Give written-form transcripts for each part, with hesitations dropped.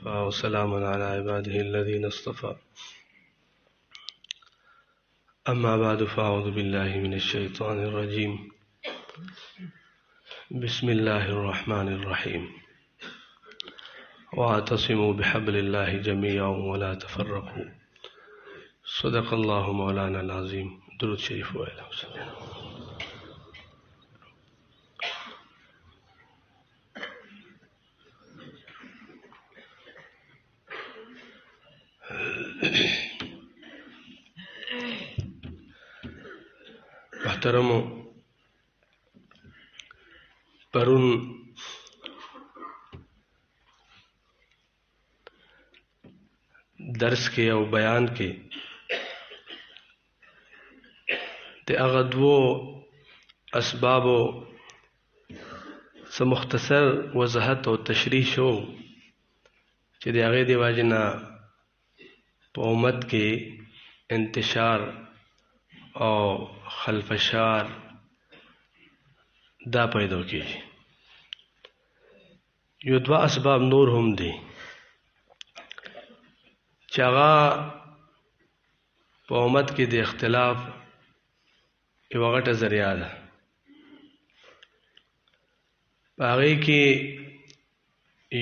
وكفى وسلام على عباده الذين اصطفى أما بعد فأعوذ بالله من الشيطان الرجيم بسم الله الرحمن الرحيم واعتصموا بحبل الله جميعا ولا تفرقوا صدق الله مولانا العظيم. درود شریف ویلا. محترمو، پرون درس کې او بیان کې د هغه دوو اسبابو څه مختصر وضاحت او تشریح شو چې د هغې د وجې نه په امت کې انتشار او خلفشار دا پیدا کیږي. یو دوه اسباب نور هم دي چې هغه په امت کې د اختلاف یوه غټه ذریعه ده. په هغې کې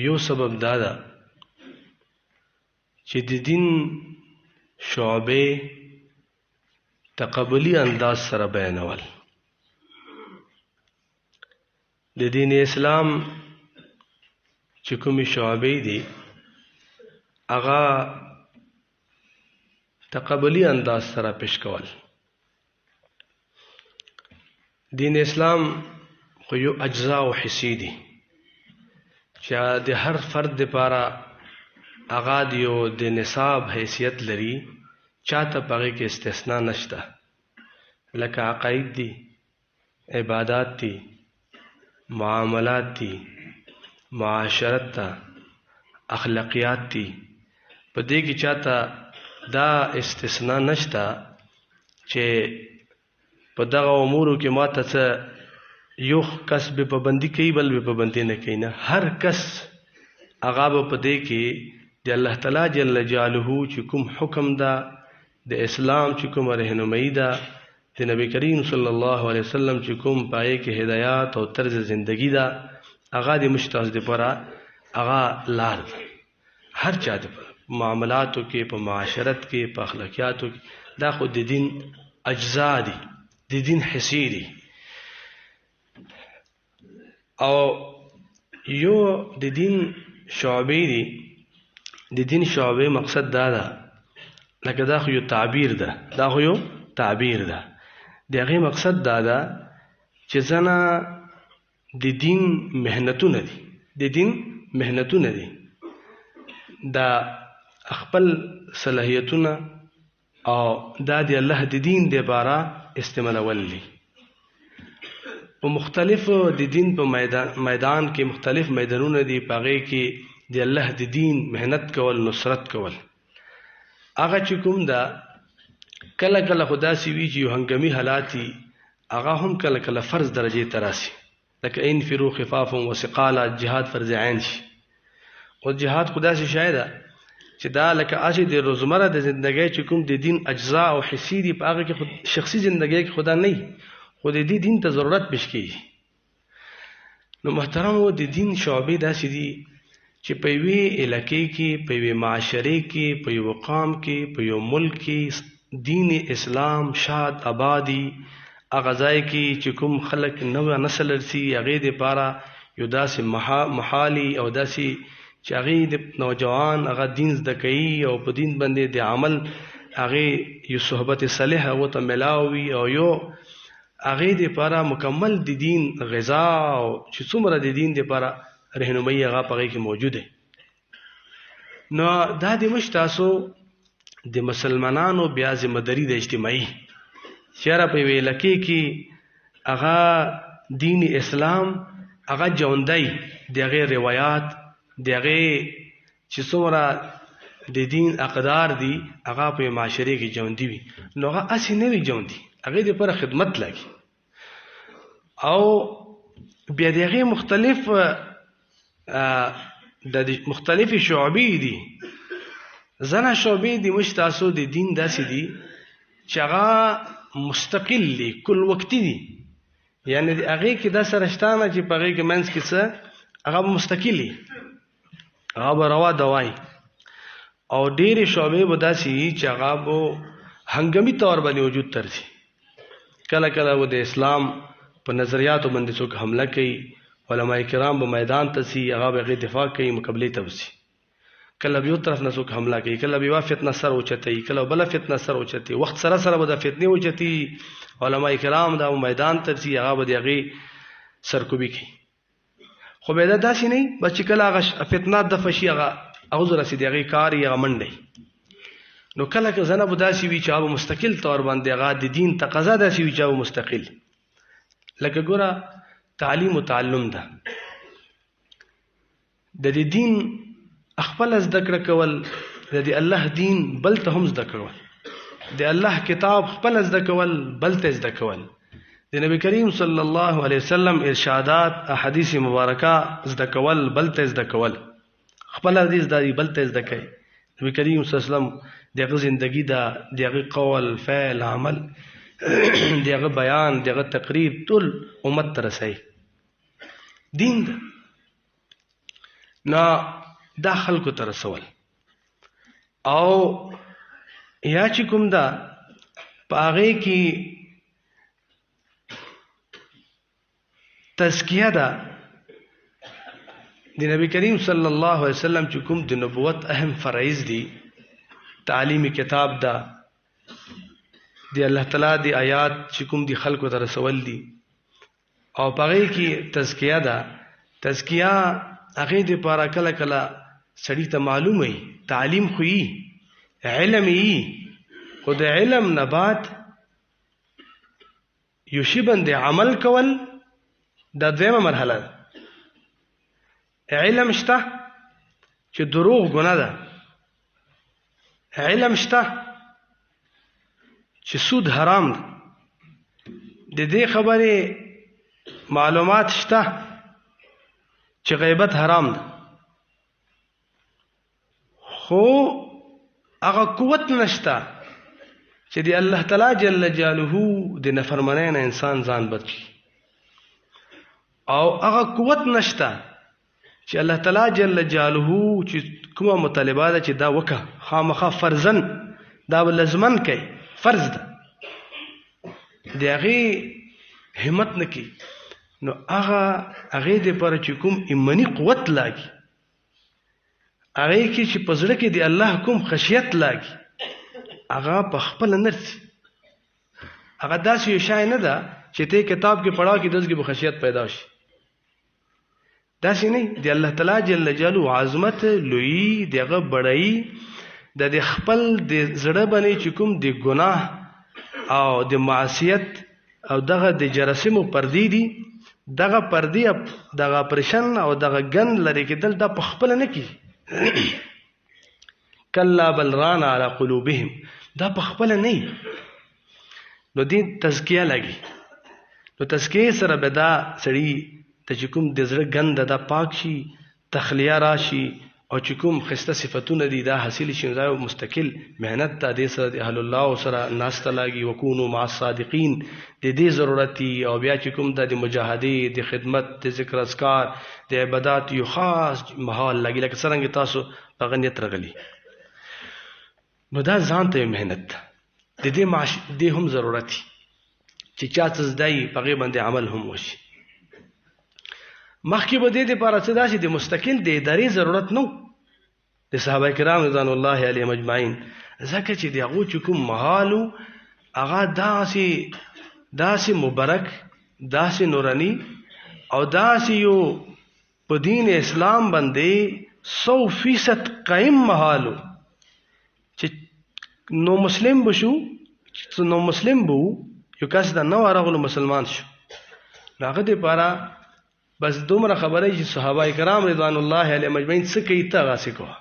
یو سبب دا ده چې د دین شعبې تقبلی انداز سره بیانول. د دین اسلام چې کومې شعبې دي هغه تقبلی انداز سره پیش کول. دین اسلام خو یو اجزا او حصې دي چې د هر فرد دپاره هغه د یو د نصاب حیثیت لري، چاته پغې کې استثناء نشته. لکه عقاید دي، عبادات دي، معاملات دي، معاشرت ته، اخلاقیات دي. په دې کې چاته دا استثناء نشته چې په دغه امورو کې ماته څه یو کس به پابندي کوي بل به پابندي نه کوي. نه، هر کس هغه به په دې کې د الله تعالی جل جلاله چې کوم حکم ده، د اسلام چې کوم رهنمایي ده، د نبی کریم صلی الله علیه وسلم چې کوم پای کې هدایات او طرز زندگی ده، هغه د مشتاز لپاره هغه لار ده. هر چا دپاره معاملاتو کې، په معاشرت کې، په اخلاقیاتو کې، دا خو د دین اجزا دي، د دین حصې دي. او یو د دین شعبې دي. د دین شعبې مقصد دا ده، لکه دا خو یو تعبیر ده، دا خو یو تعبیر ده. د هغې مقصد دا ده چې ځنه د دین محنتونه دي، د دین محنتونه دي، دا خپل صلاحیتونه او دا د الله د دین دپاره استعمالول دي. په مختلفو د دین په میدان کې مختلف میدانونه دي، په هغې کې د الله د دین محنت کول، نصرت کول. هغه چې کوم ده کله کله خو داسې وي چې یو هنګامي حالات دي، هغه هم کله کله فرض درجې ته راسي. لکه انفروا خفافا وثقالا، جهاد فرض عین شي. خو جهاد خو داسې شی ده چې دا لکه هسې د روزمره د زندګۍ چې کوم د دین اجزا او حصې دي، په هغه کې خو شخصي زندګۍ کې خو دا نه وي، خو د دې دین ته ضرورت پیش کېږي. نو محترمو، د دین شعبې داسې دي چې په یوې علاقې کې، په یوې معاشرې کې، په یو قام کې، په یو ملک کې دین اسلام شاد آبادي. هغه ځای کې چې کوم خلک نوی نسل رسي، هغې دپاره یو داسې محالي او داسې چې هغې د نوجوان هغه دین زده کوي او په دین باندې د عمل هغې یو صحبت صالح هغو ته میلاو وي، او یو هغې دپاره مکمل د دین غذا او چې څومره د دین دپاره رهنمایي هغه په هغې کې موجود دی. نو دا د مش تاسو د مسلمانانو بیا ذمهداري د اجتماعي چېرې په یوې علاقې کې هغه دین اسلام هغه ژوندی، د هغې روایات، د هغې چې څومره د دین اقدار دي، هغه په معاشرې کې ژوندي وي. نو هغه هسې نه وي ژوندي، هغې دپاره خدمت لګي. او بیا د هغې مختلف د مختلفې شعبې دي. ځنه شعبې دي موږ تاسو د دین داسې دي چې هغه مستقل دي، کل وقتي دي، یعنی هغې کې دا سره شته نه چې په هغې کې منځ کې څه هغه به مستقل وي، هغه به روا دوای. او ډېرې شعبې به داسې وي چې هغه به هنګمي طور باندې وجود ته رسي. کله کله به د اسلام په نظریاتو باندې څوک حمله کوي، علما کرام به میدان ته ځي، هغه به هغې دفاع کوي، مقابلې ته وځي. کله به یو طرف نه څوک حمله کوي، کله به یوه فتنه سر اوچتوي، کله بله فتنه سر اوچتوي. وخت سره سره به د فتنې اوچتي، علما کرام دا میدان ته ځي، هغه به د هغې سرکوبي کوي. خو بیا دا داسې نه وي بس چې کله هغه فتنه دفع شي، هغه اوز رسېد، هغې کار یې هغه منډی. نو کله که ځنه به داسې وي چې هغه مستقل طور باندې هغه د دین تقاضا داسې وي چې هغه مستقل. لکه ګوره تعلیم و تعلم ده، د دې دین خپل زده کړه کول، د دې الله دین بل ته هم زده کول، د الله کتاب خپل زده کول بل ته زده کول، د نبی کریم صلی الله علیه وسلم ارشادات احادیث مبارکه زده کول بل ته زده کول، خپل حدیث داری بل ته زده کوي. نبی کریم صلی الله علیه وسلم دغه زندگی دا، دغه قول فعل عمل، دغه بیان، دغه تقریر ټول امت ته رسوي. دین ده نو دا خلکو ته رسول. او یا چې کوم ده په هغې کې تزکیه ده د نبی کریم صلی الله علیه وسلم چې کوم د نبوت اهم فرایض دي، تعلیمی کتاب ده، د الله تعالی د آیات چې کوم دي خلکو ته رسول دي، او په هغې کې تزکیه ده. تزکیه هغې دپاره کله کله سړي ته معلوم وي، تعلیم خو یي، علم یي، خو د علم نه بعد یو شي باندې عمل کول دا دویمه مرحله ده. علم شته چې دروغ ګناه ده، علم شته چې سود حرام ده، د دې خبرې معلومات شته چې غیبت حرام ده، خو هغه قوت نشته چې د الله تعالی جل جلاله د نافرمانۍ نه انسان ځان بچي، او هغه قوت نشته چې الله تعالی جل جلاله چې کومه مطالبه ده چې دا وکړه خامخا فرضاً دا به لازمن کوي، فرض ده، د هغې همت نه کوي. نو هغې دپاره چې کوم ایماني قوت لاګي، هغې کې چې په زړه کې د الله کوم خشیت لاګي، هغه په خپله نه رسي. هغه داسې یو شی نه ده چې ته کتاب کې پړاو کې داسې کې به خشیت پیدا شي، داسې نه. د الله تعالی جل جلاله عظمت لویي، د هغه بړایي، د خپل د زړه باندې چې کوم د ګناه او د معصیت او دغه د جراثیمو پردې دي، دغه پردې دغه اپریشن او دغه ګند لرې کېدل دا په خپله نه کېږي. کلا بل ران علی قلوبهم، دا په خپله نه وي. نو دې تزکیه لګي. نو تزکیې سره به دا سړي ته چې کوم د زړه ګند دا پاک شي، تخلیه راشي، او چې کوم ښایسته صفتونه دي دا حاصل شي. دا یو مستقل محنت ده، دې سره د اهل الله سره ناسته لاګي، وکونو مع الصادقین، د دې ضرورت دي. او بیا چې کوم د مجاهدې، د خدمت، د ذکر اذکار، د عبادات یو خاص ماحول لګي، لکه څرنګه تاسو په غنیت رغلي. نو دا ځان ته محنت ده، د دې معاش دې هم ضرورت دي چې چا څه زده یي په هغې باندې عمل هم وشي. مخکې به دې دپاره څه داسې د مستقل د ادارې ضرورت نه و د صحابه کرام رضوان الله علیهم اجمعین، ځکه چې د هغو چې کوم مهال و هغه داسې مبارک، داسې نوراني او داسې یو په دین اسلام باندې 100% قائم مهال و چې نو مسلم بشو، نو مسلم بو یو کس دا نو راغلو مسلمان شو. هغه دپاره بس دومره خبره چې صحابه کرام رضوان الله علیهم اجمعین څه کوي ته هغسې کوه،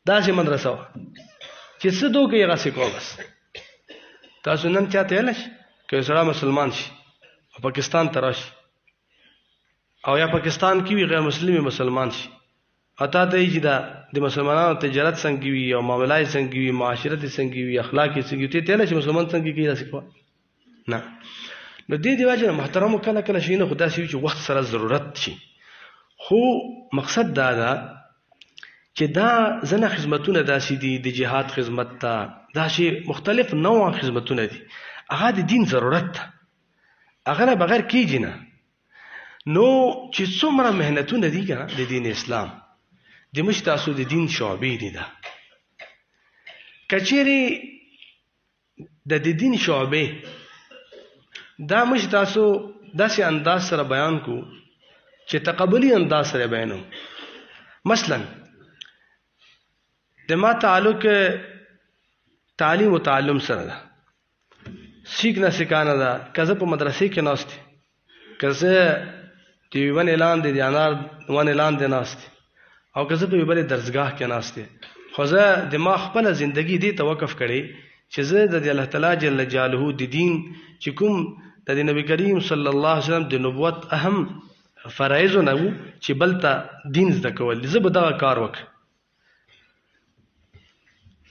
داسې مدرسه وه چې څه دو کوي هغسې کوه. بس تاسو نن چاته ویلی شي که یو سړی مسلمان شي او پاکستان ته راشي، او یا پاکستان کې وي غیر مسلم مسلمان شي، او تا ته چې دا د مسلمانانو تجارت څنګه وي او معاملات څنګه وي معاشرت څنګه وي اخلاق څنګه وي ته نه چې مسلمان څنګه کیږي داسې کوه نه. نو دې دی واجب محترم کله کله شي نه خدا سي چې وخت سره ضرورت شي، خو مقصد دا ده چې دا زنه خدمتونه داسې دي د جهاد خدمت ته دا شي مختلف نوع خدمتونه دي، هغه د دین ضرورت ده، هغه نه بغیر کیږي نه. نو چې څومره مهنتونه دي کنه د دین اسلام د مش تاسو د دین شعبې دي دا کچېری د دین شعبې دا مش تاسو داسې انداز سره بیان کو چې تقبلی انداز سره بیانو. مثلا د ما تعلق تعلیم و تعلم سره ده، سیکھنا سکھانا ده، کزه په مدرسې کې ناست کزه دی ون اعلان دی انار ون اعلان دی ناست او کزه په بل درسګاه کې ناست. خو زه د ما خپل ژوندۍ دی توقف کړي چې زه د الله تعالی جل جلاله د دین چې کوم د نبی کریم صلی الله علیه وسلم د نبوت اهم فرایض نه وو چې بلته دین زده کول، زه به دا کار وکړم.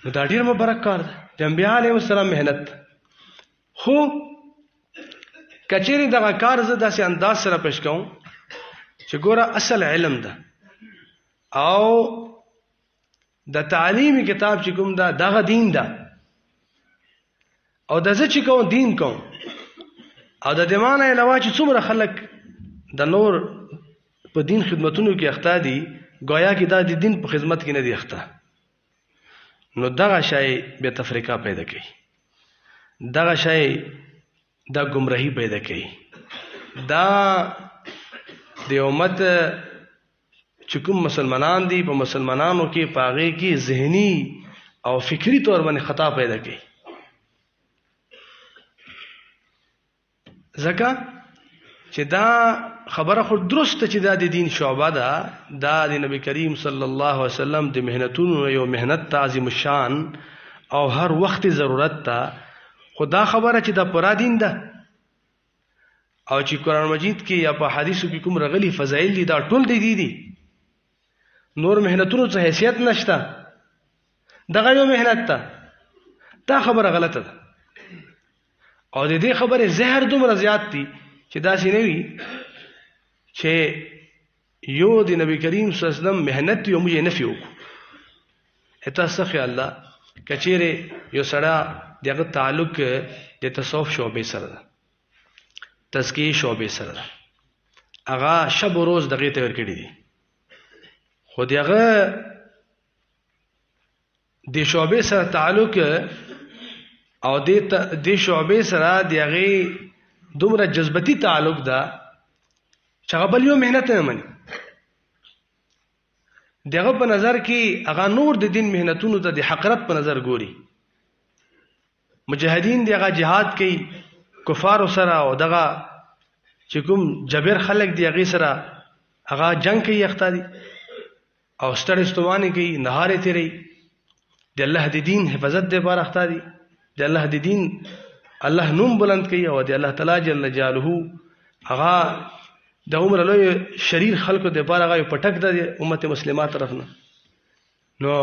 نو دا ډیر مبارک کار ده د انبیاء علیهم السلام مهنت. خو کچېری دغه کار زه داسې انداز سره پېښ کوم چې ګوره اصل علم ده او د تعلیمي کتاب چې کوم ده دغه دین ده او د زه چې کوم دین کوم او د دمانه علاوه چې څومره خلک د نور په دین خدمتونو کې اخته دي گویا کې دا د دین په خدمت کې نه دي اخته. نو دغه شی به تفریقه پیدا کوي، دغه شی دا گمراهی پیدا کوي، دا د امت چې کوم مسلمانان دي په مسلمانانو کې پاغه کې ذهني او فکری طور باندې خطا پیدا کوي. ځکه چې دا خبره خو درسته چې دا د دین شعبه ده، دا د نبی کریم صلی الله علیه وسلم د مهنتونو یو مهنت تعظیم الشان او هر وخت ضرورت ده. خو دا خبره چې دا پورا دین ده او چې قرآن مجید کې یا په حدیثو کې کوم رغلی فضایل دي دا ټول دي نور مهنتونو څه حیثیت نشته، دغه یو مهنت ده. دا خبره غلطه ده او د دې خبره زهر دومره زیات دي چې داسې نه وي چې یو د نبی کریم صلی الله علیه وسلم مهنت یو موږ نفي وکړو. تاسو خیال الله کچېره یو سړی دغه تعلق د تصوف شعبې سره ده، تزکیه شعبې سره ده، هغه شب و روز دغه ته ورکړي دي. خو دغه د شعبې سره تعلق او د شعبې سره دغه دومره جذبتي تعلق ده چې هغه بل یو مهنت نه مني. دغه په نظر کې هغه نور د دین مهنتونو ته د حقرت په نظر ګوري. مجاهدین دغه جهاد کوي کفار سره او دغه چې کوم جبر خلک دی هغه سره هغه جنگ کوي اختادي او ستړي استواني کوي نهاره تیری د الله د دین حفاظت دی بار اختادي د الله د دین الله نوم بلند کوي او د الله تعالی جل جلاله هغه د عمر لوی شریر خلکو د بار هغه پټک د امت مسلمه طرف نه. نو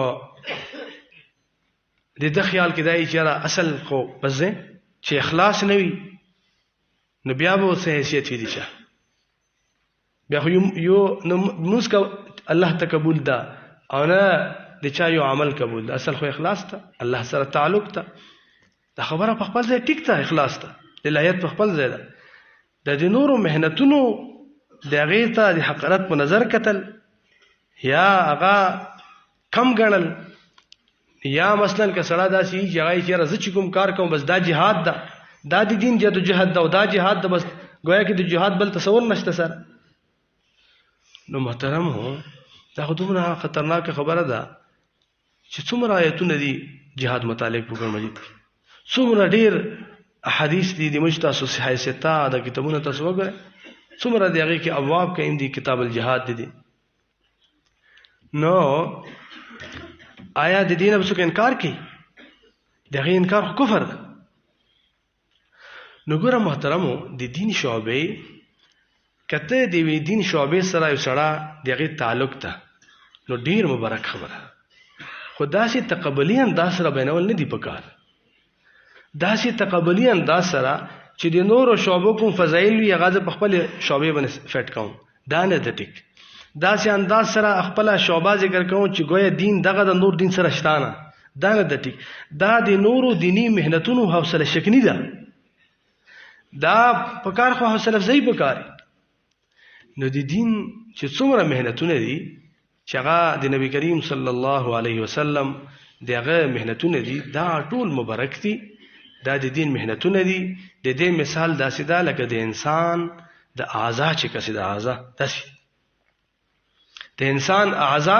د خیال کې دای چې اصل خو بس چې اخلاص نه وي نو بیا به څه حیثیت وي چې بیا خو یو موږ کا الله تقبل ده او نه د چا یو عمل قبول ده. اصل خو اخلاص ته الله سره تعلق ته دا خبره په خپل ځای ټیک ته اخلاص ته لایت په خپل ځای ده. د نورو مهنتونو د هغه ته د حقارت په نظر کتل یا هغه کم ګڼل یا مثلا که سړی داسې چې هغه چې زه چې کوم کار کوم بس دا جهاد ده، دا د دین جهاد ده او دا جهاد ده، بس گویا کې د جهاد بل تصور نشته سره. نو محترم هو دا خو دومره خطرناک خبره ده چې څومره آیتونه دي جهاد متعلق په قرآن مجید کې، څومره ډېر احادیث دي د مجتاسو صحیح ستا د کتابونو تاسو وګورئ څومره د هغې کې ابواب قایم دي کتاب الجهاد دي. نو آیا د دین اب څوک انکار کوي؟ دغه انکار خو کفر ده. نو ګوره محترمو د دین شعبې کته د دین شعبې سره یو سړی دغه تعلق ده نو ډیر مبارک خبره. خو داسې تقبلي انداز سره بینول نه دي پکار. داسې تقبلي انداز سره چې د نورو شعبو کوم فضایل وي هغه په خپل شعبې باندې فټ کوم، دا نه ده ټیک. داسې انداز سره خپل شعبه ذکر کوم چې گویا دین دغه د نور دین سره شتانه، دا نه ده ټیک. دا د نورو دینی مهنتونو حوصله شکنی ده، دا پکار خو حوصله افزایی پکار. نو د دین چې څومره مهنتونه دي چې هغه د نبی کریم صلی الله علیه وسلم دغه مهنتونه دي، دا ټول مبارک دي. دا د دین مهنتونه دي. د دې مثال داسې ده لکه د انسان د اعضا چې کسي د اعضا داسې د انسان اعضا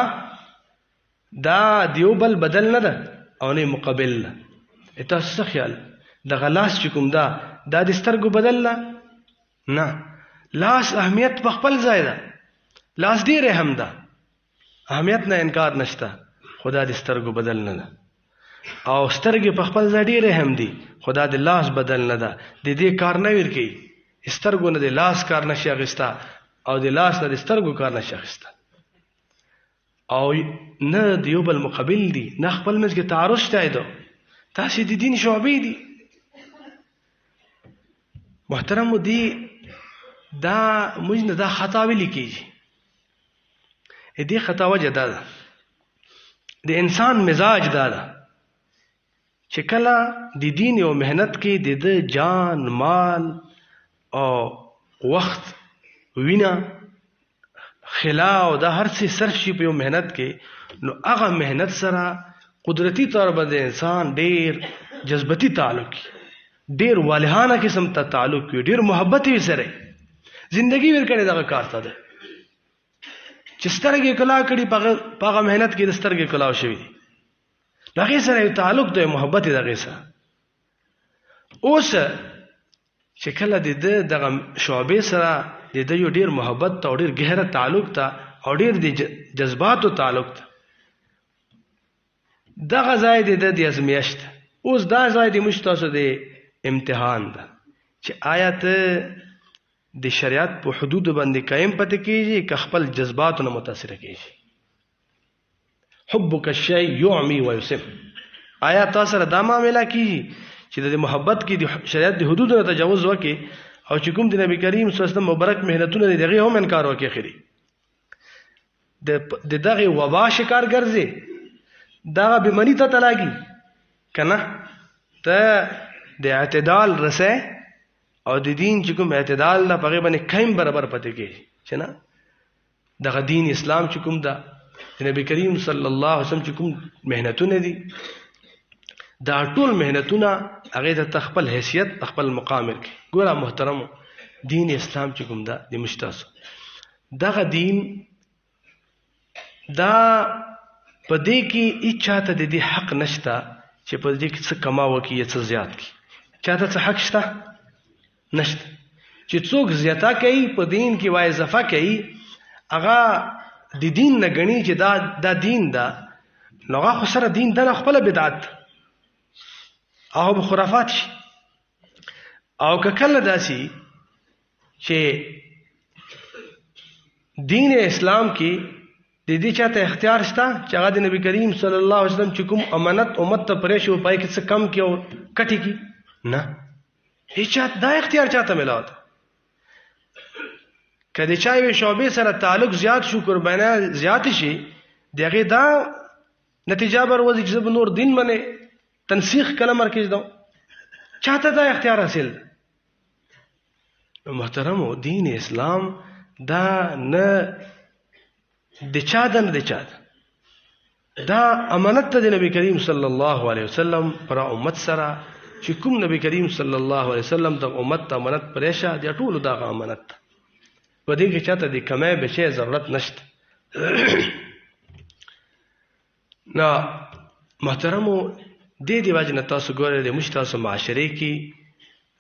دا دیو بل بدل نه ده او نه مقابل ده. تاسو څه خیال د غلاس چې کوم دا د سترګو بدل نه، لاس اهمیت په خپل ځای ده، لاس ډیر اهم ده، اهمیت نه انکار نشته، خدا د سترګو بدل نه ده. او سترګې په خپل ځای ډیر اهم دي، خدا د لاس بدل نه ده. د دې کار نه ورکی، سترګو نه د لاس کار نشي اخیستا او د لاس نه د سترګو کار نشي اخیستا، او نه د یو بل مقابل دي، نه خپل منځ کې تعارض شته. تاسې د دین شعبې دي محترمو. دی دا موږ نه دا خطا ویل کېږي. دې خطا وجه دا ده، د انسان مزاج دا ده چې کله د دین او مهنت کې د جان مال او وخت وینا خلا او دا هر څه صرف شي په یو مهنت کې، نو هغه مهنت سره قدرتی طور باندې انسان ډیر جذبتي تعلق، ډیر والهانه قسم ته تعلق، ډیر محبت یې سره زندگی ورکړي. دغه کار ته ده چې سترګې کلا کړي په هغه مهنت کې د سترګې کلاو شوي دي، دغه سره یو تعلق دی، محبت دی دغه سره. اوس چې کله د دغه شعبې سره د یو ډیر محبت ته او ډیر گهره تعلق ته او ډیر د جذباتو تعلق ته، دغه ځای د ازمیښت. اوس دا ځای د مشتاسو د امتحان ده چې آیت د شریعت په حدود باندې قائم پته کیږي که خپل جذباتو نه متاثر کیږي. حبک الشیء یعمی و یسم. آیا تاسو سره دا معاملہ کیږي چې د محبت کې د شریعت د حدود نه تجاوز وکړي او چې کوم د نبی کریم صلی الله علیه وسلم مبارک مهنتونه دغه هم انکار وکړي، خري د دغه وبا شکار ګرځي، دا بیماری ته تلاګي کنه. ته د اعتدال رسه او د دین چې کوم اعتدال نه پغه باندې قائم برابر پته کې چې نه دغه دین اسلام چې کوم دا د نبی کریم صلی الله علیه وسلم چې کوم مهنتونه دي، دا ټول مهنتونه هغه د خپل حیثیت خپل مقام ورکړي. ګوره محترم، دین اسلام چې کوم دا د مشتاسو دغه دین دا پدې کې اچاته د دې حق نشته چې پدې کې څه کماوه کې یا څه زیات کې، چاته څه حق شته نشته. چې څوک زیاته کوي په دین کې وای اضافه کوي، هغه د دین نه غني چې دا دین دا نو هغه خو سره دین دا خپل بدعت او خرافات شي. او که کله داسي چې دین اسلام کې د دې چاته اختیار شته چې هغه د نبی کریم صلی الله علیه وسلم چې کوم امانت امت ته پرې شو پای کې څه کم کې او کټي کې نه، هیڅ دا اختیار چاته ملاو ده. کله چې وي شعبې سره تعلق زیات شو، قربانه زیات شي، دغه دا نتیجه بر وځي چې نور دین باندې تنسیخ کله مرکز دو، چاته دا اختیار حاصل. محترمو، دین اسلام دا نه د چا ده نه د چا ده، دا امانت ته د نبی کریم صلی الله علیه وسلم پر امت سره چې کوم نبی کریم صلی الله علیه وسلم د امت ته امانت پرېښه، د ټولو دغه امانت ته په دې کې چاته د کمای بشي ضرورت نشته. نو محترمو، دې وجه نه تاسو ګورئ د مشتاسو معاشره کې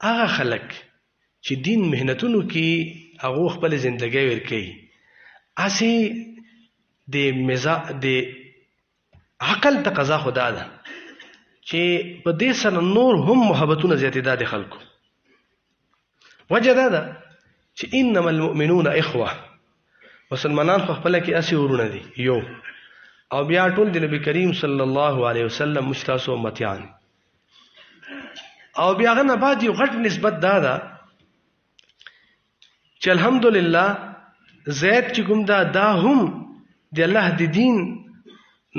هغه خلک چې دین مهنتونو کې هغه خپل ژوندۍ ورکوي، اسی د عقل تقاضا خدا ده چې په دې سره نور هم محبتونه زیاتېدا د خلکو. وجه دا ده چې انما المؤمنون اخوه، مسلمانان خو خپل کې اسی ورونه دي یو او بیا ټول د نبی کریم صلی الله علیه وسلم مشتاسو امتیان او بیا غنه بعد یو غټ نسبت دا چې الحمدلله زید چې کوم دا هم د الله د دین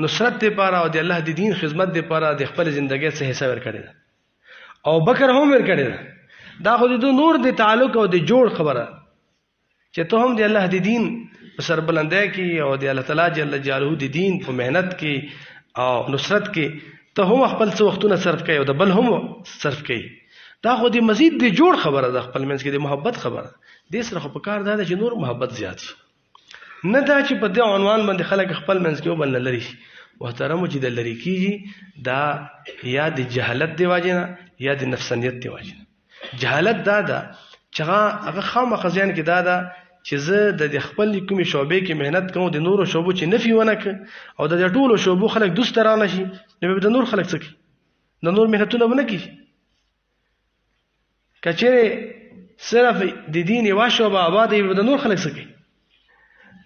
نصرت لپاره او د الله د دین خدمت لپاره د خپل ژوندۍ څخه حصہ ورکړي او بکر هم ورکړي دا خو د نور د تعلق او د جوړ خبره چې ته هم د الله د دین په سربلندۍ کې او د الله تعالی جل جلاله د دین په مهنت کې او نصرت کې ته هم خپل څه وختونه صرف کوي او د بل هم صرف کوي دا خو د مزید د جوړ خبره ده خپل منځ کې د محبت خبره دې سره خو په کار ده چې نور محبت زیات شي نه دا چې په دې عنوان باندې خلک خپل منځ کې وبل لري شي محترمو چې د لری کیږي دا یا د جهالت دی واجنه یا د نفسانیت دی واجنه جهالت دا چې هغه خامخا ځان کې دا چې زه د خپل کومې شعبې کې مهنت کوم د نورو شعبو چې نفي ونه کړ او د ټولو شعبو خلک دوست رانه شي نو د نور خلک څه کوي د نور مهنتونه ونه کوي کچېرې صرف د دین یوه شعبه آباد وي د نور خلک څه کوي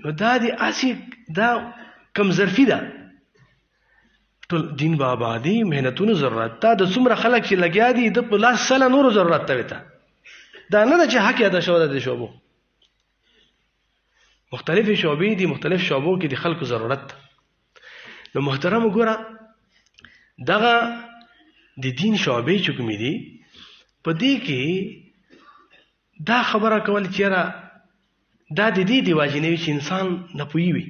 نو دا د اسی دا کم ظرفي ده ټول دین به آبادي مهنتونو ضرورت ته د څومره خلک چې لګیا دي د په لاس سله نورو ضرورت ته وي دا نه ده چې حق ادا شوی ده د شعبو مختلف شعبې دي مختلف شعبو کې د خلکو ضرورت نو محترم وګوره دغه د دین شعبې چې کومې دي په دې کې دا خبره کول چې را دا د دې دی واجنوي چې انسان نه پوي وي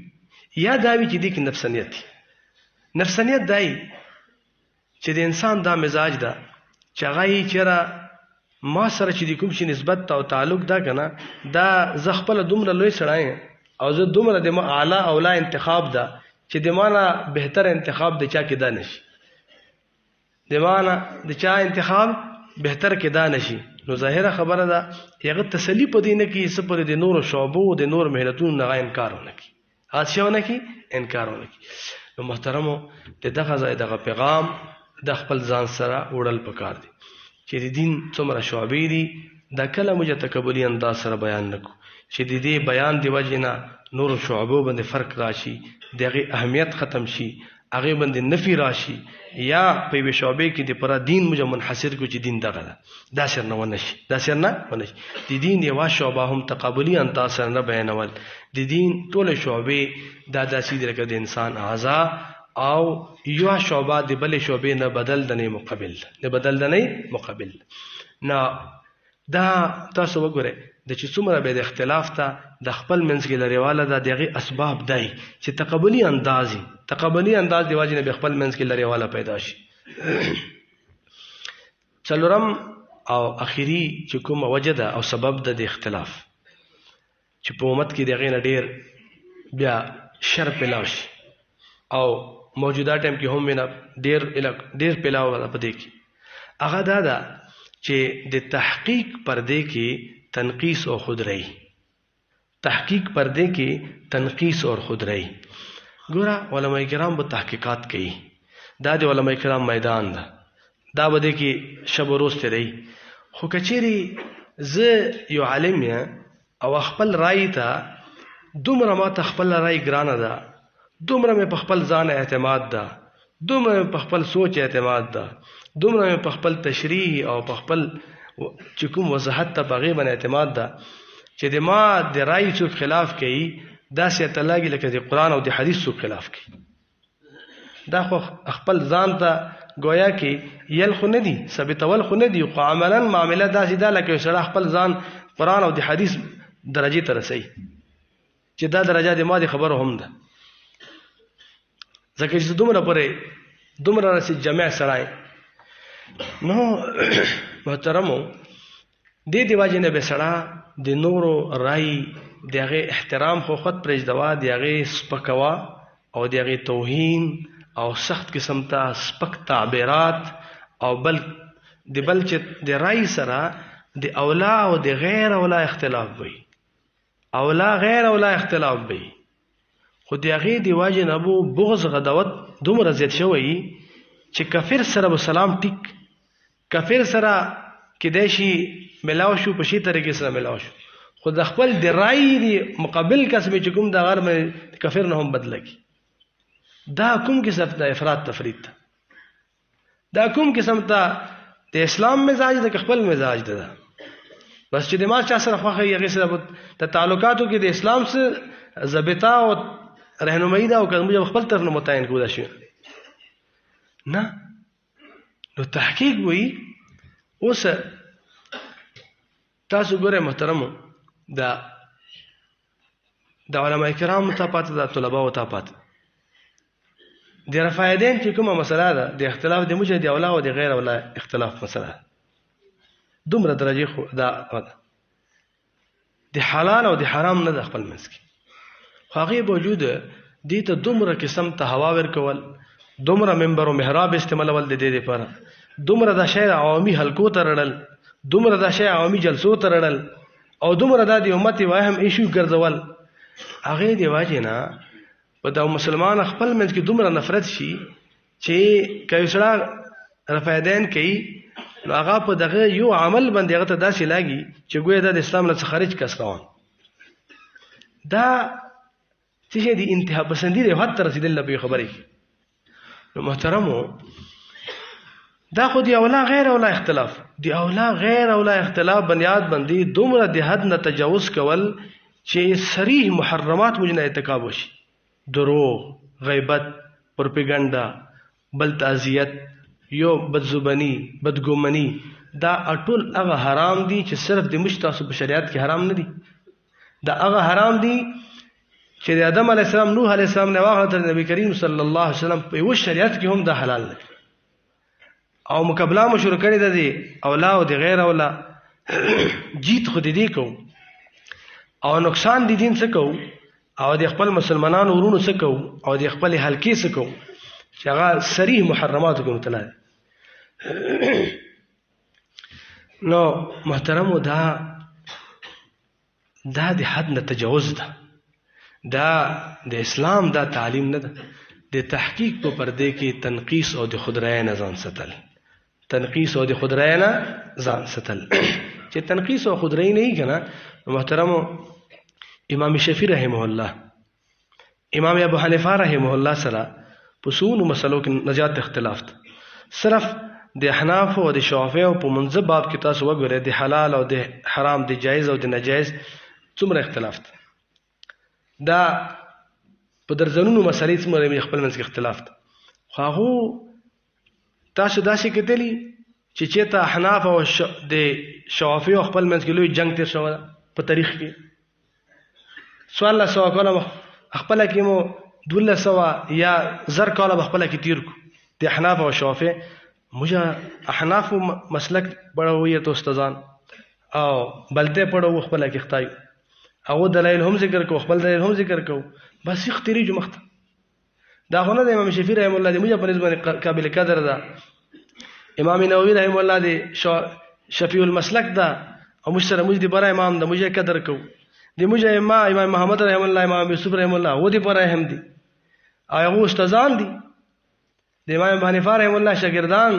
یا دا وي چې دې کې نفسانیت دی نفسانیت دی چې د انسان دا مزاج ده چې هغه یې چې را ما سره چې د کوم شي نسبت او تعلق دا کنه دا زه خپل دومره لوی سړی او زه دومره د ما اعلی اولا انتخاب ده چې د ما نه بهتر انتخاب د چا کې دا نشي د ما نه د چا انتخاب بهتر کې دا نشي نو ظاهره خبره ده هغه تسلی په دې نه کې څه پر د نورو شعبو د نور مهنتونو نه انکار ونه کوي حادثهونه کې انکار ونه کوي نو محترمو دغه ځای دغه پیغام د خپل ځان سره وړل پکار دي چې د دین څومره شعبې دي دا کله موږ تکبلي انداز سره بیان نکو چې د دې بیان دی وجه نه نورو شعبو باندې فرق راشي دغه اهمیت ختم شي هغه باندې نفي راشي یا په یوه شعبې کې د پر دین موږ منحصر کو چې دین دغه ده دا سر نه ونشي دا سر نه ونشي د دین یوه شعبه هم تقابلي انداز سره نه بیانول د دین ټول شعبې دا داسې دي لکه د انسان اعضا او یو شعبه د بل شعبې نه بدل د نه مقابل نه بدل د نه مقابل نه دا تاسو وګورئ د چې څومره به د اختلاف ته د خپل منځ کې لريواله ده دغه اسباب دی چې تقابلي انداز دی واجب به خپل منځ کې لريواله پیدا شي څلورم او اخیری چې کوم وجه ده او سبب ده د اختلاف چې په امت کې دغه نه ډیر بیا شر پیلاو شي او موجوده ټایم کې هم ډیر پیلاو په دې کې هغه دا ده چې د تحقیق پردې کې تنقیس او خودرئی تحقیق پردے کی تنقیس اور خودرئی ګوره علماء کرام به تحقیقات کوي دا د علماء کرام میدان ده دا بده کې شب و روز تیری خو کچېری زه یو عالم او خپل رائے ته دومره ما ته خپل رائے ګرانه ده دومره مې په خپل ځان اعتماد ده دومره په خپل سوچ اعتماد ده دومره په خپل تشریح او په خپل چې کوم وضاحت ته په غیبه اعتماد ده چې د ما د رائے څخه خلاف کوي دا سي ته لاګي لکه د قران او د حدیث څخه خلاف کوي دا خو خپل ځان ته گویا کې یل خو نه دي ثابتول خو نه دي خو عملاً معاملې داسې ده لکه سره خپل ځان قران او د حدیث درجه ته رسي چې دا درجه د ما د خبرو هم ده ځکه چې دومره رسي جمع سړای نو محترمو دې دیواجه نه به سړا د نورو رائے دغه احترام خو خود پرېږدوا دغه سپکوا او دغه توهین او سخت قسم ته سپک تعبیرات او بل چې د رائے سره د اولا او د غیر اولا اختلاف وي اولا غیر اولا اختلاف وي خو دغه دیواجه نه بو بغض غدوت دومره زیات شوی چې کافر سره به سلام ټیک کافر سره کېدای شي ملاو شو په شي طریقې سره ملاو شو خو د خپل د رای دی مقابل کس چې کوم د غیر مې کافر نه هم بدلږي. دا کوم قسم د افراط تفرید ده؟ دا کوم قسم ته د اسلام مزاج د خپل مزاج ده؟ بس چې د ما چا سره خوښه یې هغې سره د تعلقاتو کې د اسلام سره ضابطه او رهنمایي ده او که موږ خپل طرف نه متعین کړو دا شي نه. نو تحقیق وایي اوس تاسو ګورئ محترمو د علماء کرامو ته پاته ده، طلباو ته پاته د رفایدین چې کومه مسله ده د اختلاف د مجد اولا او د غیر اولا اختلاف مسله دومره درجه خو دا د حلال او د حرام نه د خپل منځ کې خو هغې باوجود دې ته دومره قسم ته هوا ورکول، دومره منبر او محراب استعمالول د دې دپاره، دومره دا شی عوامي حلقو ته رړل، دومره دا شی عوامي جلسو ته رړل او دومره دا د امت واهم ایشو ګرځول. هغې د وجې نه په دا مسلمان خپل منځ کې دومره نفرت شي چې که یو سړی رفایدین کوي نو هغه په دغه یو عمل باندې هغه ته داسې لاګي چې ګویا دا د اسلام نه خارج کس روان. دا څه شی د انتها پسندي دی حد ته رسېدل په خبرې کې. نو محترمو دا خو دی اولا غیر اولا اختلاف، دی اولا غیر اولا اختلاف بنیاد باندې دومره د حد نه تجاوز کول چې صریح محرمات موږ نه ارتکاب وشي، دروغ، غیبت، پروپیګنډا، بل تعزیت، یو بدزبانی، بدګمنی، دا ټول هغه حرام دي چې صرف د موږ تاسو په شریعت کې حرام نه دي. دا هغه حرام دي چې د آدم علیه السلام، نوح علیه السلام نه واخله تر نبی کریم صلی الله علیه وسلم په یوه شریعت کې هم دا حلال دی او مقابله مو شروع کړې ده د اولا او د غیر اولا. جیت خو د دې کوو او نقصان د دین څه کوو او د خپل مسلمانانو ورونو څه کوو او د خپل حلقې څه کوو چې هغه صریح محرماتو کې مبتلا دي. نو محترمو دا د حد نه تجاوز ده، دا د اسلام دا تعلیم نه ده. د تحقیق په پرده کې تنقیص او د خودرای نه ځان ساتل، تنقیص او د خودرای نه ځان ساتل. چې تنقیص او خودرای نه وي که نه محترمو امام شافعي رحمه الله، امام ابو حنیفه رحمه الله سره په څونو مسلو کې نجات اختلاف ده. صرف د احناف او د شافعیو په منځ باب کې تاسو وګورئ د حلال او د حرام، د جایز او د ناجایز څومره اختلاف ده. دا په درځنونو مسلې څومره خپل منځ کې اختلاف ده. خو هغو تاسو داسې کتلي چې چېرته احناف او د شافعیو خپل منځ کې لوی جنګ تېر شوی ده په تاریخ کې. 1400 کاله خپله کې مو 1200 یا 1000 کاله به خپله کې تیر کو د احناف او شافعي. موږ احنافو مسلک پړوي ته استادان او بلته پړو خپله کې ختایو، هغه دلایل هم ذکر کو، خپل دلایل هم ذکر کو، بس اختیری جو مخته. دا خو نه د امام شافعي رحم الله دی موږ په نسبت قابل قدر ده. امام نووي رحم الله دی شفیع المسلک ده او موږ سره موږ دی بره امام ده، موږ قدر کو. د موږ امام محمد رحم الله، امام یوسف رحم الله و دی بره هم دي او هغه استادان دي. د امام ابو حنیفه رحم الله شاګردان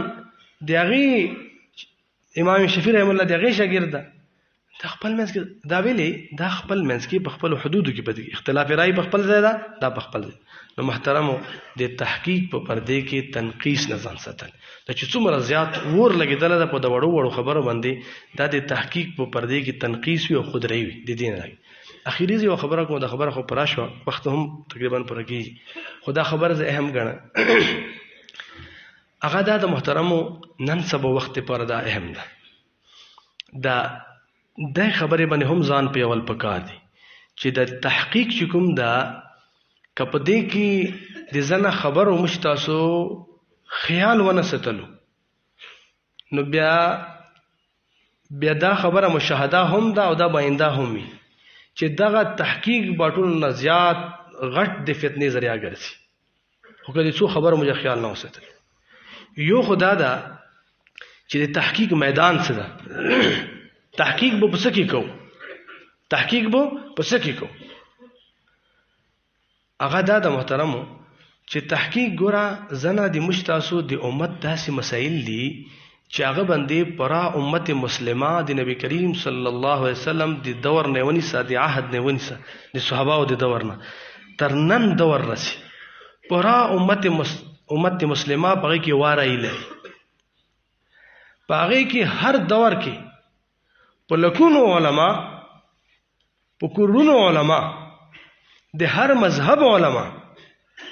د هغې امام شافعي رحم الله د هغې شاګرد ده. دا خپل منځ کې دا ویلې دا خپل منځ کې په خپلو حدودو کې پدې اختلاف رای په خپل ځای ده، دا په خپل ځای. نو محترمو د تحقیق په پردې کې تنقیص نه ځان ساتل، دا چې څومره زیات ور لګېدله ده په د وړو وړو خبرو باندې، دا د تحقیق په پردې کې تنقیص وي او خودرۍ وي د دې نه لګي. اخیری یو خبره کوم، د خبره خو پوره شوه، وخت هم تقریبا پوره کېږي، خو دا خبره زه اهم ګڼم. هغه دا د محترمو نن سبا وخت لپاره دا اهم ده. دا د خبرې باندې هم ځان پیول پکار دی چې د تحقیق چې کوم ده که په دې کې د ځنه خبرو موږ تاسو خیال ونه ساتلو نو بیا دا خبره مشاهده هم ده او دا باینده هم وي چې دغه تحقیق با ټولو نه زیات غټ د فتنې ذریعه ګرځي. خو که د څو خبرو موږ خیال نه وساتل، یو خو دا ده چې د تحقیق میدان څه ده، تحقیق به په څه کې کوو، تحقیق به په څه کې کوو. هغه دا د محترمو چې تحقیق ګوره زنه د موږ تاسو د امت داسې مسایل دي چې هغه باندې پرا امت مسلمه د نبی کریم صلی الله علیه وسلم د دور نه ونیسه د عهد نه ونیسه د صحابه د دور نه تر نن دور رسي پرا امت مسلمه پغې کې واره لري پغې کې هر دور کې په لکونو علما په کورونو علما د هر مذهب علما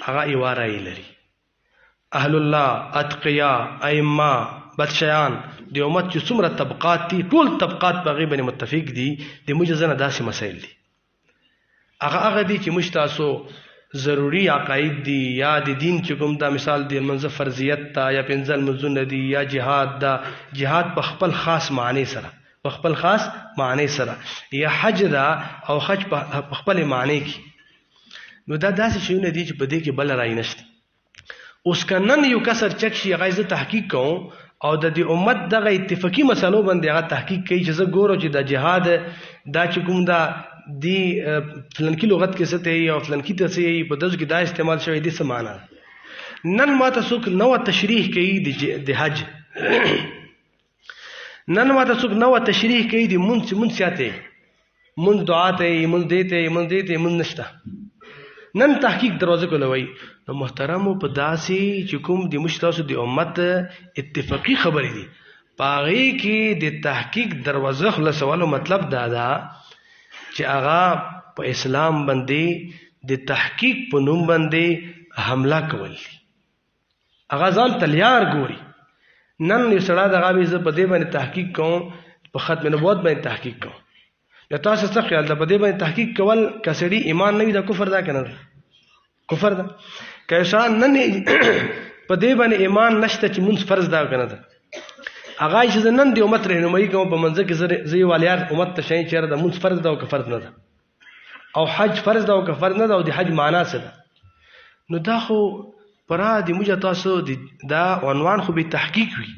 هغه واره لري اهل الله اتقیا ائمه بادشاہان د امت چې څومره طبقات دي ټول طبقات په غیبه متفق دي د مجزنه داسې مسائل دي هغه دي چې مشتاسو ضروری عقاید دي یا د دین چې کوم دا مثال دی منځ فرضیت تا یا پنځل منځونه دي یا جهاد دا جهاد په خپل خاص معنی سره په خپل خاص معنی سره یا حج دا او حج په خپل معنی کې نو دا داسې شیونه دي چې په دې کې بل راي نشته اوس کنن یو کسر چک شي غیزه تحقیق کوم او د دې امت دغه اتفاقی مسلو باندې هغه تحقیق کوي چې زه ګورو چې د جهاد دا چې کوم دا دی فلانکی لغت کې څه ته او فلانکی ته څه په دغه کې دا استعمال شوی دي څه معنا نن ما تاسو نو تشریح کوي د حج نن ما تاسو نو تشریح کوي د منسیاته من دعا ته من دیته من نشته نن تحقیق دروازه کولوي نو محترم په داسي چې کوم د مشتاسو د امت اتفاقی خبرې دي پاغي کې د تحقیق دروازه خلاصولو مطلب دا چې هغه په اسلام باندې د تحقیق په نوم باندې حمله کول هغه ځان تلیار ګوري نن یو سړی دغه به زه په دې باندې تحقیق کوم په ختم نبوت باندې تحقیق کوم یا تاسو څه خیال ده په دې باندې تحقیق کول کسړي ایمان نه وي دا کفر ده کنه کفر ده کایسان نن په دې باندې ایمان نشته چې مونږ فرض ده کنه ده هغه چې نن د امت رهنمایي کوم په منځ کې زی والیار امت ته شي چیرې د مونږ فرض ده او کفر نه ده او حج فرض ده او کفر نه ده او د حج معنا څه ده نو دا خو پرا د موږ تاسو دا عنوان خو به تحقیق وي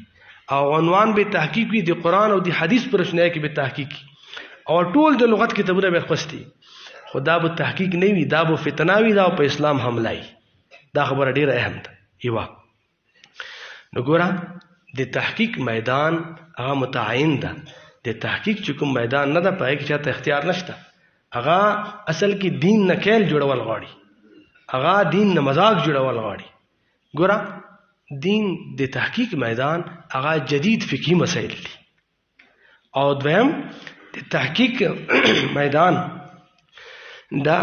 او عنوان به تحقیق وي د قران او د حدیث پر شنه کې به تحقیق او ټول د لغت کتابونه به خوستي خدا به تحقیق نه وي دا به فتنه وي دا په اسلام حمله دا خبره ډیره اهم ده ایوا نو ګوره د تحقیق میدان هغه متعین ده د تحقیق چې کوم میدان نه ده پای کې چاته اختیار نشته هغه اصل کې دین نه کېل جوړول غواړي هغه دین نه مذاق جوړول غواړي ګوره دین د تحقیق میدان هغه جدید فقهي مسائل دي او دویم د تحقیق میدان دا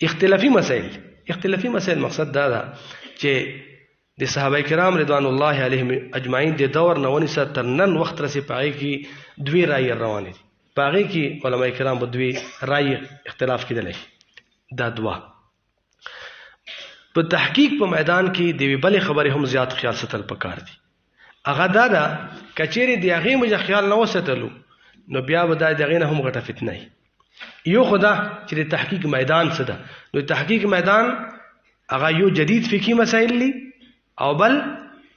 اختلافي مسائل مقصد دا چې د صحابه کرام رضوان الله علیهم اجمعین د دور نه ونی سره تر نن وخت رسې پای کې دوی رائے روانې دي پای کې علما کرام په دوی رائے اختلاف کېدل دا دوا په تحقیق په میدان کې د بل خبره هم زیات خیال ساتل پکار دي هغه دا کچېری دی هغه مجه خیال نه وساتلو نو بیا به دغه نه هم غټه فتنه یو خدا چې د تحقیق میدان څه ده نو تحقیق میدان هغه یو جدید فقهي مسائل دي او بل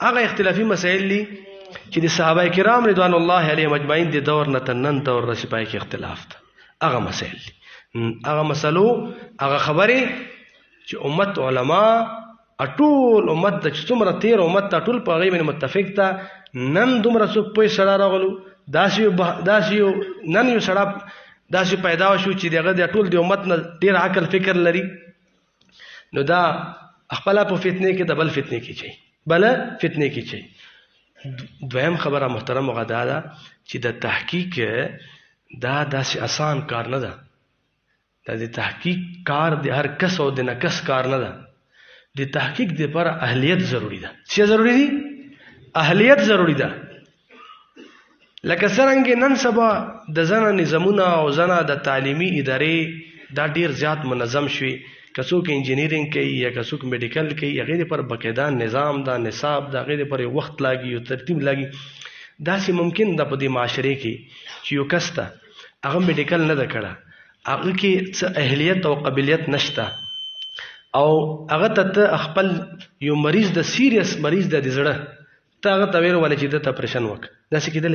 هغه اختلافي مسائل دي چې د صحابه کرام رضوان الله علیهم اجمعین د دور نه تنن دور رسې پای کې اختلاف ده هغه مسائل دي هغه مسلو هغه خبره چې امت علما اټول امت د څومره تیر امت ټول په غیبه متفق ده نن دومره څوک په سره راغلو داسې نن یو سړی داسې پیدا شو چې دغه د ټول د امت نه ډیر عقل فکر لري نو دا خپل په فتنه کې د بل فتنه کې چي دویم خبره محترم غدا ده چې د تحقیق دا داسې آسان کار نه ده د تحقیق کار د هر کس او د نکس کار نه ده د تحقیق لپاره اهلیت ضروری ده څه ضروری دي اهلیت ضروری ده لکه څنګه نن سبا د زنه نظامونه او زنه د تعلیمي ادارې دا ډیر زیات منظم شوي کڅوک انجینیرینګ کوي یا کڅوک میډیکل کوي هغه لپاره باقاعده نظام دا نصاب دا هغه لپاره وخت لاګي او ترتیب لاګي دا سي ممکن ده په دې معاشره کې چې یو کس ته هغه میډیکل نه ده کړه هغه کې څه اهلیت او قابلیت نشته او هغه ته خپل یو مریض د سیریس مریض د زړه ته هغه تویر ولې چې د اپریشن وک دا څه کېدل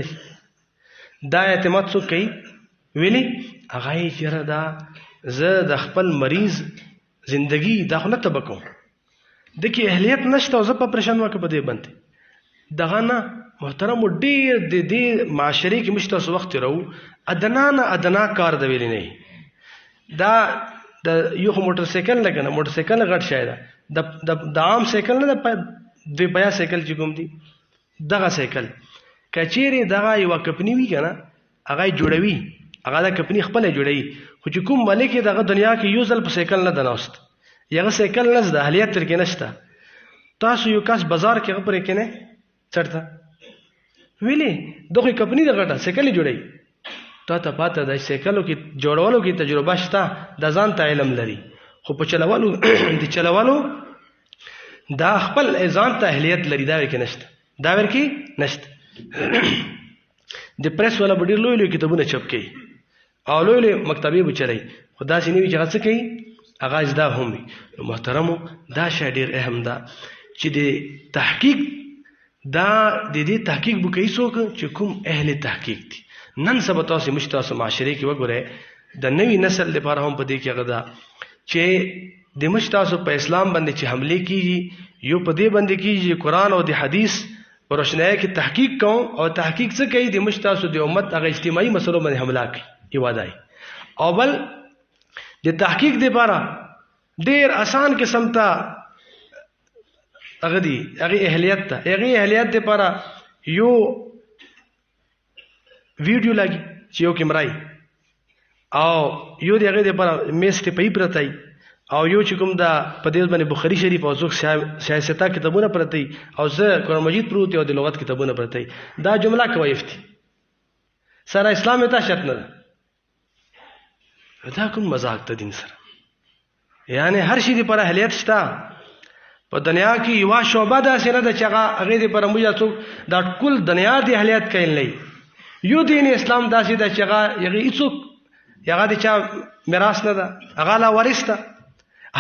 دا اعتماد څوک کوي ویلي هغه یې چیرې دا زه د خپل مریض زندگی دا خو نه تبکو د کې اهلیت نشته او زه په اپریشن وک په دې باندې دغه نه محترم ډیر د دې معاشري کې مشته سو وخت راو ادنا کار د ویلې نه دا د یو موټر سایکل لګنه موټر سایکل غټ شاید د عام سایکل نه د بیا سایکل چې کوم دي دغه سایکل کچيري دغه یو کمپنی وی کنه هغه جوړوي هغه د کمپنی خپل جوړوي خو چې کوم ملک دغه دنیا کې یو ځل په سایکل نه دناست یغه سایکل نه د اهلیت تر کې نشته تاسو یو کس بازار کې خبرې کنه چرته ویلي دغه کمپنی د غټه سایکل جوړوي ته پاته د سایکلو کې جوړولو کې تجربه شته د ځان ته علم لري خو په چلولو د چلولو دا خپل ځان ته اهلیت لري دا کې نشته دا ورکی نشته د پریس ولا ډیر لوی لوی کتابونه چاپ کوي او لوی لوی مکتبې بچري خدا سي نیوي چې څه کوي اغاز دا هم محترمو دا شی ډیر اهم ده چې د تحقیق دا د دې تحقیق وکړي څوک چې کوم اهل تحقیق دي نن سبا تاسو مشتاسو معاشري کې وګوره د نوې نسل لپاره هم په دې کې غدا چې د مشتاسو په اسلام باندې چې حمله کیږي یو په دې باندې کیږي قرآن او د حدیث پر روشنايي کې تحقیق کوم او تحقیق څه کوي د مشتاسو د امت هغه اجتماعي مسلو باندې حمله کوي ایوادای او بل د تحقیق لپاره ډیر آسان قسم ته هغه دی هغه اهلیت لپاره یو ویډیو لګي چې یو کیمرای او یو دغه لپاره میسته پی پرتای او یو چې کوم دا په دې باندې بخاری شریف او څوک سیاستہ کتابونه پرتای او زه قرآن مجید پروت او د لغت کتابونه پرتای دا جمله کوي افتی سره اسلام ته شرط نه دا کوم مزاق ته دین سره یعنی هر شي لپاره اهلیت شته په دنیا کې یو شوبه ده سره د چغه هغه لپاره موږ څوک دا ټول دنیا دی اهلیت کین نه یو دین اسلام داسې د چغه یغه هیڅوک یغه د چا میراث نه ده هغه لا وارث ده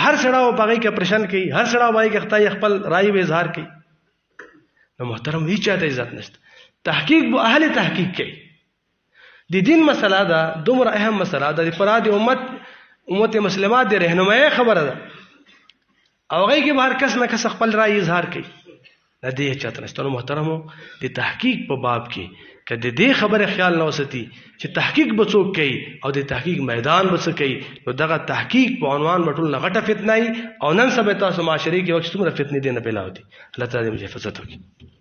هر سړی په کې پرشن کوي هر سړی وایي چې خپل رائے به اظهار کوي نو محترم هیڅ چاته عزت نشته تحقیق به اهل تحقیق کوي د دین مسله ده دومره اهم مسله ده د فراد امت مسلمات د رهنمایي خبره ده او هغه کې بهر کس نه کس خپل رائے اظهار کوي نه دی چاته نشته محترمو د تحقیق په باب کې کله دې خبره خیال نه وستی چې تحقیق به څوک کوي او د تحقیق میدان به څه کوي نو دغه تحقیق په عنوان بټول نه غټه فتنه او نن سبا تاسو معاشري کې وخت څومره فتنې دي نه پیلاوي الله تعالی دې حفاظت وکړي